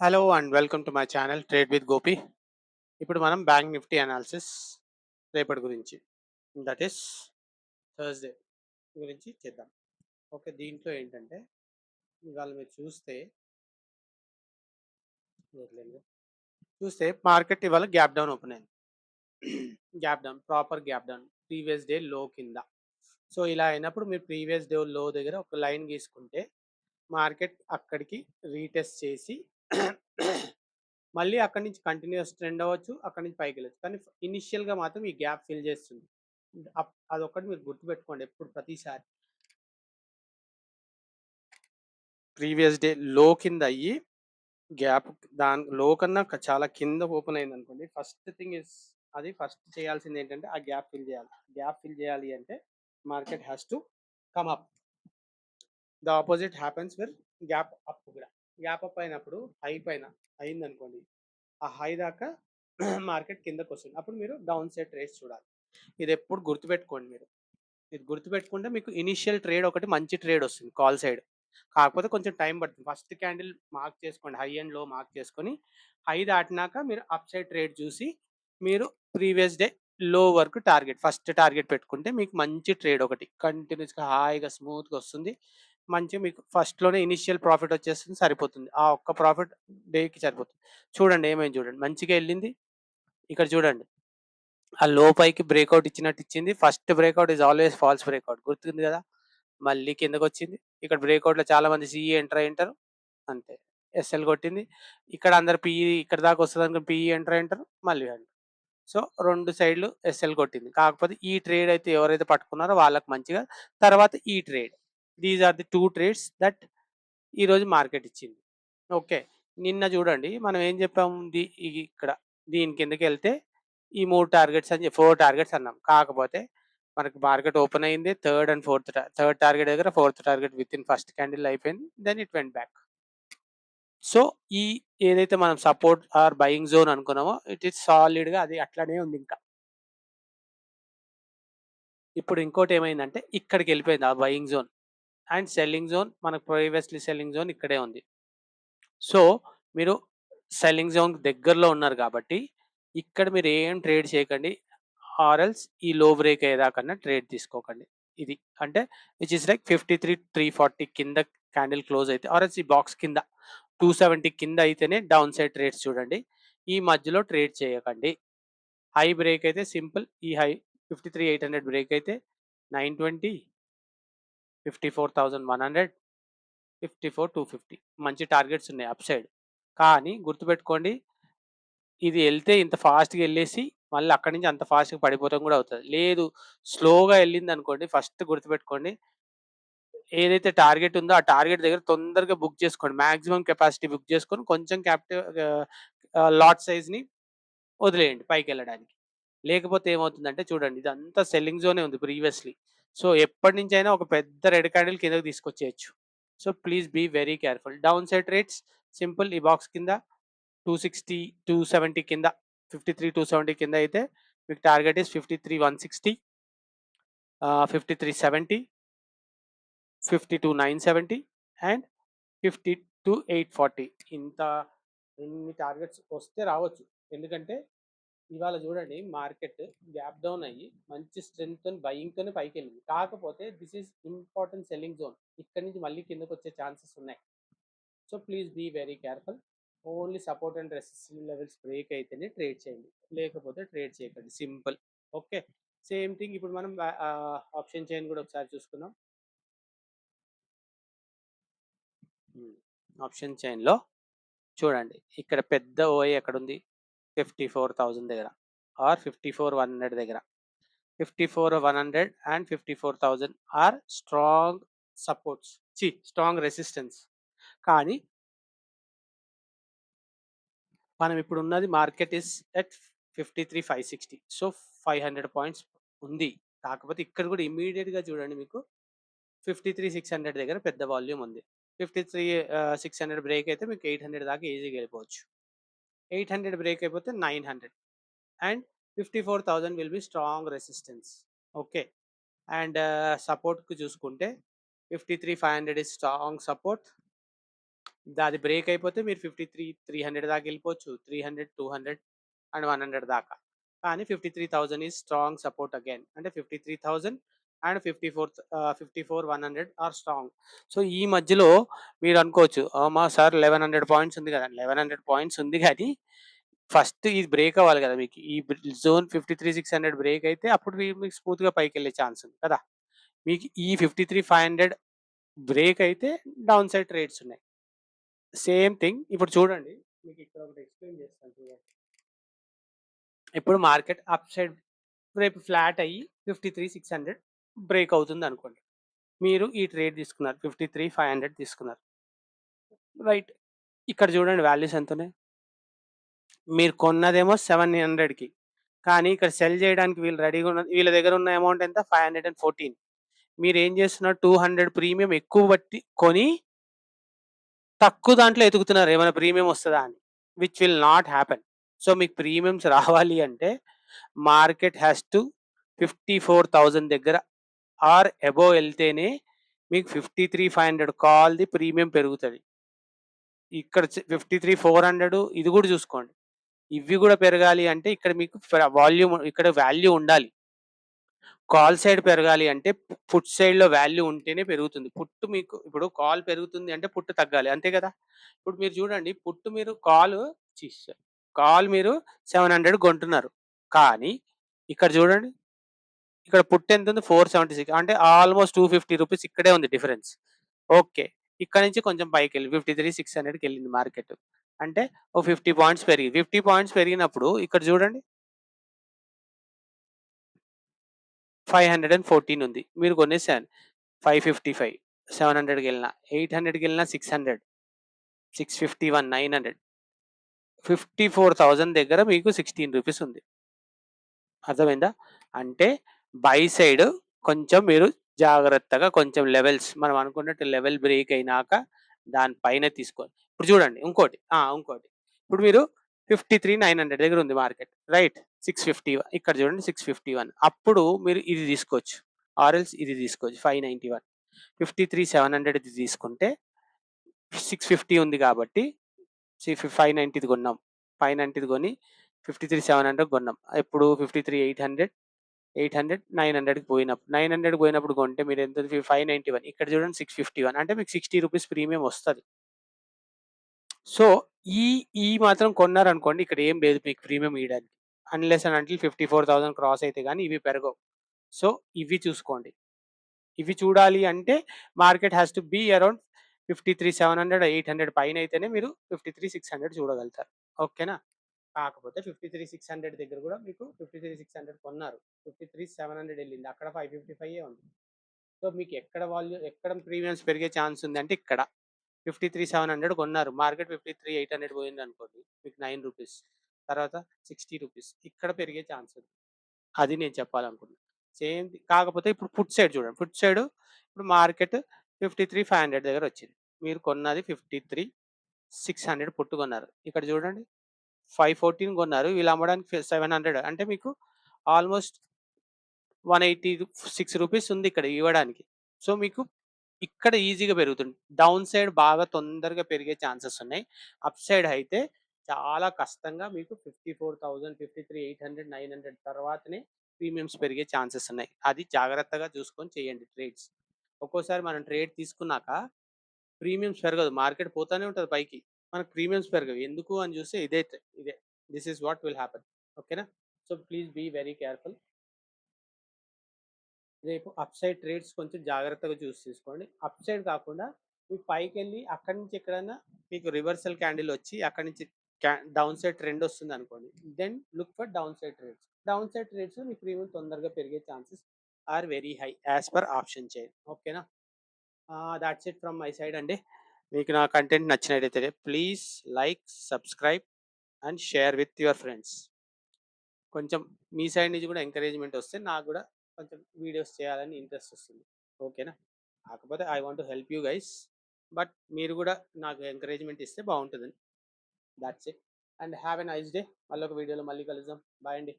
Hello and welcome to my channel trade with Gopi. ఇప్పుడు మనం bank Nifty analysis రేపటి గురించి, దట్ ఈస్ థర్స్డే గురించి చేద్దాం. ఓకే, దీంట్లో ఏంటంటే ఇవాళ మీరు చూస్తే మార్కెట్ ఇవాళ గ్యాప్ డౌన్ ఓపెన్ అయింది. Gap down, proper gap down, previous day లో కింద. సో ఇలా అయినప్పుడు మీరు ప్రీవియస్ డే లో దగ్గర ఒక లైన్ గీసుకుంటే మార్కెట్ అక్కడికి రీటెస్ట్ చేసి మళ్ళీ అక్కడి నుంచి కంటిన్యూస్ ట్రెండ్ అవ్వచ్చు, అక్కడి నుంచి పైకి వెళ్ళచ్చు. కానీ ఇనిషియల్గా మాత్రం ఈ గ్యాప్ ఫిల్ చేస్తుంది. అదొక్కటి మీరు గుర్తుపెట్టుకోండి ఎప్పుడు, ప్రతిసారి ప్రీవియస్ డే లో కింద అయ్యి గ్యాప్ దాని లో కన్నా చాలా కింద ఓపెన్ అయింది అనుకోండి, ఫస్ట్ థింగ్ ఇస్ అది ఫస్ట్ చేయాల్సింది ఏంటంటే ఆ గ్యాప్ ఫిల్ చేయాలి. గ్యాప్ ఫిల్ చేయాలి అంటే market has to come up. The opposite happens with gap up కూడా. గ్యాప్ అప్ అయినప్పుడు హై పైన అయింది అనుకోండి, ఆ హై దాకా మార్కెట్ కిందకు వస్తుంది. అప్పుడు మీరు డౌన్ సైడ్ ట్రేడ్స్ చూడాలి. ఇది ఎప్పుడు గుర్తుపెట్టుకోండి మీరు. ఇది గుర్తుపెట్టుకుంటే మీకు ఇనిషియల్ ట్రేడ్ ఒకటి మంచి ట్రేడ్ వస్తుంది కాల్ సైడ్. కాకపోతే కొంచెం టైం పడుతుంది. ఫస్ట్ క్యాండిల్ మార్క్ చేసుకోండి, హై అండ్ లో మార్క్ చేసుకొని హై దాటినాక మీరు అప్ సైడ్ ట్రేడ్ చూసి మీరు ప్రీవియస్ డే లో వరకు ఫస్ట్ టార్గెట్ పెట్టుకుంటే మీకు మంచి ట్రేడ్ ఒకటి కంటిన్యూస్గా హాయిగా స్మూత్గా వస్తుంది. మంచిగా మీకు ఫస్ట్లోనే ఇనిషియల్ ప్రాఫిట్ వచ్చేస్తుంది, సరిపోతుంది. ఆ ఒక్క ప్రాఫిట్ డేకి సరిపోతుంది. చూడండి ఏమైంది, చూడండి మంచిగా వెళ్ళింది. ఇక్కడ చూడండి, ఆ లో పైకి బ్రేక్అవుట్ ఇచ్చినట్టు ఇచ్చింది. First breakout is always false breakout, గుర్తుంది కదా. మళ్ళీ కిందకు వచ్చింది. ఇక్కడ బ్రేక్అవుట్లో చాలా మంది సిఈ ఎంటర్ అయ్యింటారు, అంతే ఎస్ఎల్ కొట్టింది. ఇక్కడ అందరు పిఈ ఇక్కడ దాకా వస్తుంది అనుకుని పిఈ ఎంటర్ అయ్యింటారు, మళ్ళీ సో రెండు సైడ్లు ఎస్ఎల్ కొట్టింది. కాకపోతే ఈ ట్రేడ్ అయితే ఎవరైతే పట్టుకున్నారో వాళ్ళకి మంచిగా. తర్వాత ఈ trade, these are the two trades that ఈరోజు మార్కెట్ ఇచ్చింది. ఓకే, నిన్న చూడండి మనం ఏం చెప్పాము, ఇక్కడ దీని కిందకి వెళ్తే ఈ 3 టార్గెట్స్ అని 4 టార్గెట్స్ అన్నాం. కాకపోతే మనకి మార్కెట్ ఓపెన్ అయింది థర్డ్ టార్గెట్ దగ్గర, fourth target within first candle అయిపోయింది. Then it went back. So ఈ ఏదైతే మనం సపోర్ట్ ఆర్ బయింగ్ జోన్ అనుకున్నామో ఇట్ ఈస్ సాలిడ్గా అది అట్లానే ఉంది. ఇంకా ఇప్పుడు ఇంకోటి ఏమైందంటే ఇక్కడికి వెళ్ళిపోయింది ఆ buying zone and selling zone. మనకు ప్రీవియస్లీ సెల్లింగ్ జోన్ ఇక్కడే ఉంది. సో మీరు సెల్లింగ్ జోన్ దగ్గరలో ఉన్నారు కాబట్టి ఇక్కడ మీరు ఏం ట్రేడ్ చేయకండి, ఆర్ఎల్స్ ఈ లో బ్రేక్ అయ్యేదాకన్నా ట్రేడ్ తీసుకోకండి. ఇది అంటే విచ్ ఇస్ లైక్ 53,340 కింద క్యాండిల్ క్లోజ్ అయితే, ఆర్ఎల్స్ ఈ బాక్స్ కింద 270 కింద అయితేనే డౌన్ సైడ్ ట్రేడ్స్ చూడండి. ఈ మధ్యలో ట్రేడ్ చేయకండి. హై బ్రేక్ అయితే సింపుల్, ఈ హై 53,800 బ్రేక్ అయితే 920, 54,100, 54,250 మంచి టార్గెట్స్ ఉన్నాయి అప్ సైడ్. కానీ గుర్తుపెట్టుకోండి, ఇది వెళ్తే ఇంత ఫాస్ట్గా వెళ్ళేసి మళ్ళీ అక్కడి నుంచి అంత ఫాస్ట్గా పడిపోవడం కూడా అవుతుంది. లేదు, స్లోగా వెళ్ళింది అనుకోండి, ఫస్ట్ గుర్తుపెట్టుకోండి ఏదైతే టార్గెట్ ఉందో ఆ టార్గెట్ దగ్గర తొందరగా బుక్ చేసుకోండి. మాక్సిమం కెపాసిటీ బుక్ చేసుకొని కొంచెం లాట్ సైజ్ని వదిలేయండి పైకి వెళ్ళడానికి. లేకపోతే ఏమవుతుందంటే చూడండి, ఇదంతా సెల్లింగ్ జోనే ఉంది ప్రీవియస్లీ. సో ఎప్పటి నుంచి అయినా ఒక పెద్ద రెడ్ క్యాండిల్ కిందకి తీసుకొచ్చేయచ్చు. So please be very careful. Downside rates simple, ఈ బాక్స్ కింద 260, 270 కింద, 53,270 కింద అయితే మీకు టార్గెట్ ఇస్ 53,160, 53,70, 52,970 అండ్ 52,840. ఇన్ని టార్గెట్స్ వస్తే రావచ్చు. ఎందుకంటే ఇవాళ చూడండి మార్కెట్ గ్యాప్ డౌన్ అయ్యి మంచి స్ట్రెంగ్త్ బయింగ్తోనే పైకి వెళ్ళింది. కాకపోతే this is important selling zone, ఇక్కడ నుంచి మళ్ళీ కిందకు వచ్చే ఛాన్సెస్ ఉన్నాయి. So please be very careful. Only support and resistance levels break అయితేనే ట్రేడ్ చేయండి, లేకపోతే ట్రేడ్ చేయకండి. సింపుల్. ఓకే, సేమ్ థింగ్ ఇప్పుడు మనం ఆప్షన్ చైన్ కూడా ఒకసారి చూసుకుందాం. ఆప్షన్ చైన్లో చూడండి, ఇక్కడ పెద్ద ఓఐ ఎక్కడ ఉంది, 54,000 దగ్గర ఆర్ 54,100 దగ్గర. 54,100 and 54,000 are strong supports, strong resistance. కానీ మనం ఇప్పుడు ఉన్నది market is at 53,560. So 500 points ఉంది. కాకపోతే ఇక్కడ కూడా ఇమీడియట్గా చూడండి, మీకు 53,600 దగ్గర పెద్ద వాల్యూమ్ ఉంది. 53,600 బ్రేక్ అయితే మీకు 800 దాకా ఈజీగా వెళ్ళిపోవచ్చు. 800 బ్రేక్ అయిపోతే 900 and 54,000 will be strong resistance. Okay, and సపోర్ట్కి చూసుకుంటే 53,500 ఇస్ స్ట్రాంగ్ సపోర్ట్, అది బ్రేక్ అయిపోతే మీరు 53, 300 దాకా వెళ్ళిపోవచ్చు. 300, 200 అండ్ 100 దాకా. కానీ 53,000 ఈస్ స్ట్రాంగ్ సపోర్ట్ అగైన్. అంటే 53,000 అండ్ 54, 100 ఆర్ స్ట్రాంగ్. సో, ఈ మధ్యలో మీరు అనుకోవచ్చు, మా సార్ 1100 పాయింట్స్ ఉంది కదా! 1100 పాయింట్స్ ఉంది గానీ, ఫస్ట్ ఇది బ్రేక్ అవ్వాలి కదా! మీకు ఈ జోన్ 53,600 బ్రేక్ అయితే అప్పుడు మీకు స్మూత్‌గా పైకెళ్ళే ఛాన్స్ ఉంది కదా! మీకు ఈ 53,500 బ్రేక్ అయితే డౌన్ సైడ్ ట్రేడ్స్ ఉన్నాయి. సేమ్ థింగ్ ఇప్పుడు చూడండి. మీకు ఇక్కడ ఒకటి ఎక్స్‌ప్లెయిన్ చేస్తాను చూడండి. ఇప్పుడు మార్కెట్ అప్ సైడ్ రేపు ఫ్లాట్ అయ్యి 53,600 బ్రేక్ అవుతుందనుకోండి. మీరు ఈ ట్రేడ్ తీసుకున్నారు. 53,500 తీసుకున్నారు. రైట్. ఇక్కడ చూడండి వాల్యూస్ ఎంతున్నయి. మీరు కొన్నదేమో 700కి. కానీ ఇక్కడ సెల్ చేయడానికి వీళ్ళు రెడీగా ఉన్న వీళ్ళ దగ్గర ఉన్న అమౌంట్ ఎంత? 514. మీరేం చేస్తున్నారు? 200 ప్రీమియం ఎక్కువ బట్టి కొని తక్కువ దాంట్లో ఎతుకుతున్నారు ఏమైనా ప్రీమియం వస్తదా అని. Which will not happen. So, మీకు ప్రీమియమ్స్ రావాలి అంటే మార్కెట్ హాస్ టు 54,000 దగ్గర ఆర్ అబోవ్ ఎళ్తేనే మీకు 53,500 కాల్‌ది ప్రీమియం పెరుగుతది. ఇక్కడ 53,400 ఇది గూడా చూసుకోండి. ఇవి గూడా పెరగాలి అంటే ఇక్కడ మీకు వాల్యూమ్ ఇక్కడ వాల్యూ ఉండాలి. కాల్ సైడ్ పెరగాలి అంటే పుట్ సైడ్‌లో వాల్యూ ఉంటేనే పెరుగుతుంది. పుట్ మీకు ఇప్పుడు కాల్ పెరుగుతుంది అంటే పుట్ తగ్గాలి. అంతే కదా! ఇప్పుడు మీరు చూడండి పుట్ మీరు కాల్ మీరు 700 కొంటున్నారు. కానీ ఇక్కడ చూడండి. ఇక్కడ పుట్ ఎంతుంది? 476 అంటే ఆల్‌మోస్ట్ రూ. 250 ఇక్కడే ఉంది డిఫరెన్స్. ఓకే. ఇక్కడ నుంచి కొంచెం పైకెళ్ళి 53,600కెళ్ళింది మార్కెట్. అంటే ఓ 50 పాయింట్స్ పెరిగింది. 50 పాయింట్స్ పెరిగినప్పుడు ఇక్కడ చూడండి. 514 ఉంది. మీరు కొనేసారు. 555, 700కెళ్ళినా, 800కెళ్ళినా 600, 651, 900, 54,000 దగ్గర మీకు రూ. 16 ఉంది. అర్థమైందా? అంటే బై సైడ్ కొంచెం మీరు జాగ్రత్తగా కొంచెం లెవెల్స్ మనం అనుకున్నట్టు లెవెల్ బ్రేక్ అయినాక దాని పైన తీసుకోవాలి. ఇప్పుడు చూడండి ఇంకోటి. ఇంకోటి. ఇప్పుడు మీరు 53,900 దగ్గర ఉంది మార్కెట్. రైట్. 650 ఇక్కడ చూడండి 651 అప్పుడు మీరు ఇది తీసుకోవచ్చు. ఆర్ ఎల్స్ ఇది తీసుకోవచ్చు 591. 53,700 ఇది తీసుకుంటే 650 ఉంది కాబట్టి 590 కొన్నాం. 590 కొని 53,700 కొన్నాం. ఎప్పుడు 53,800, 900కి పోయినప్పుడు 900కి పోయినప్పుడు కొంటే మీరు ఎంత 591 ఇక్కడ చూడండి 651 అంటే మీకు రూ. 60 ప్రీమియం వస్తది. సో, ఈ ఈ మాత్రం కొన్నారనుకోండి ఇక్కడ ఏం లేదు మీకు ప్రీమియం ఇయడానికి. అన్‌లెస్ అండ్ అంటిల్ 54,000 క్రాస్ అయితే గాని ఇవి పెరగవు. సో, ఇవి చూసుకోండి. ఇవి చూడాలి అంటే market has to be around 53,700, 800 పైనైతేనే మీరు 53,600 చూడగలుగుతారు. ఓకేనా? కాకపోతే 53,600 దగ్గర గూడా మీకు 53,600 కొన్నారు. 53,700 ఎళ్ళింది. అక్కడ 555 ఉంది. సో, మీకు ఎక్కడ ప్రీమియమ్స్ పెరిగే ఛాన్స్ ఉందంటే ఇక్కడ. 53,700 కొన్నారు. మార్కెట్ 53,800 పోయిందనుకోండి. మీకు రూ. 9 తర్వాత రూ. 60 ఇక్కడ పెరిగే ఛాన్స్ ఉంది. అది నేను చెప్పాలనుకున్నా. కాకపోతే ఇప్పుడు పుట్ సైడ్ చూడండి. పుట్ సైడ్ ఇప్పుడు మార్కెట్ 53,500 దగ్గరొచ్చింది. మీరు కొన్నది 53,600 పుట్ కొన్నారు. ఇక్కడ చూడండి 514 కొన్నారు. వీళ్ళు అమ్మడానికి 700 అంటే మీకు ఆల్‌మోస్ట్ రూ. 186 ఉంది ఇక్కడ ఇవ్వడానికి. సో, మీకు ఇక్కడ ఈజీగా పెరుగుతుంది. డౌన్ సైడ్ బాగా తొందరగా పెరిగే ఛాన్సెస్ ఉన్నాయి. అప్ సైడ్ అయితే చాలా కష్టంగా మీకు 54,000, 53,800, 900 తర్వాతనే ప్రీమియమ్స్ పెరిగే ఛాన్సెస్ ఉన్నాయి. అది జాగ్రత్తగా చూసుకొని చేయండి ట్రేడ్స్. ఒక్కోసారి మనం ట్రేడ్ తీసుకున్నాక ప్రీమియమ్స్ పెరగదు. మార్కెట్ పోతానే ఉంటది పైకి. మనకు ప్రీమియమ్స్ పెరగవు. ఎందుకు అని చూస్తే ఇదే. This is what will happen. ఓకేనా? So, please be very careful. రేపు అప్ సైడ్ ట్రేడ్స్ కొంచెం జాగ్రత్తగా తీసుకోండి. అప్ సైడ్ కాకుండా మీకు పైకెళ్ళి అక్కడి నుంచి ఎక్కడైనా మీకు రివర్సల్ క్యాండిల్ వచ్చి అక్కడి నుంచి డౌన్ సైడ్ ట్రెండ్ వస్తుందనుకోండి. Then look for downside trades. Downside ట్రేడ్స్‌లో మీ ప్రీమియం తొందరగా పెరిగే chances are very high as per option chain. ఓకేనా? That's it from my side అండి. మీకు నా కంటెంట్ నచ్చినట్టయితే please like, subscribe and share with your friends. కొంచెం మీ సైడ్ నుంచి కూడా ఎంకరేజ్‌మెంట్ వస్తే నాకు కూడా కొంచెం వీడియోస్ చేయాలని ఇంట్రెస్ట్ వస్తుంది. ఓకేనా? కాకపోతే I want to help you guys. But మీరు కూడా నాకు ఎంకరేజ్‌మెంట్ ఇస్తే బావుంటదని. That's it. And have a nice day. మళ్ళొక వీడియోలో మళ్ళీ కలుద్దాం. బాయ్ అండి.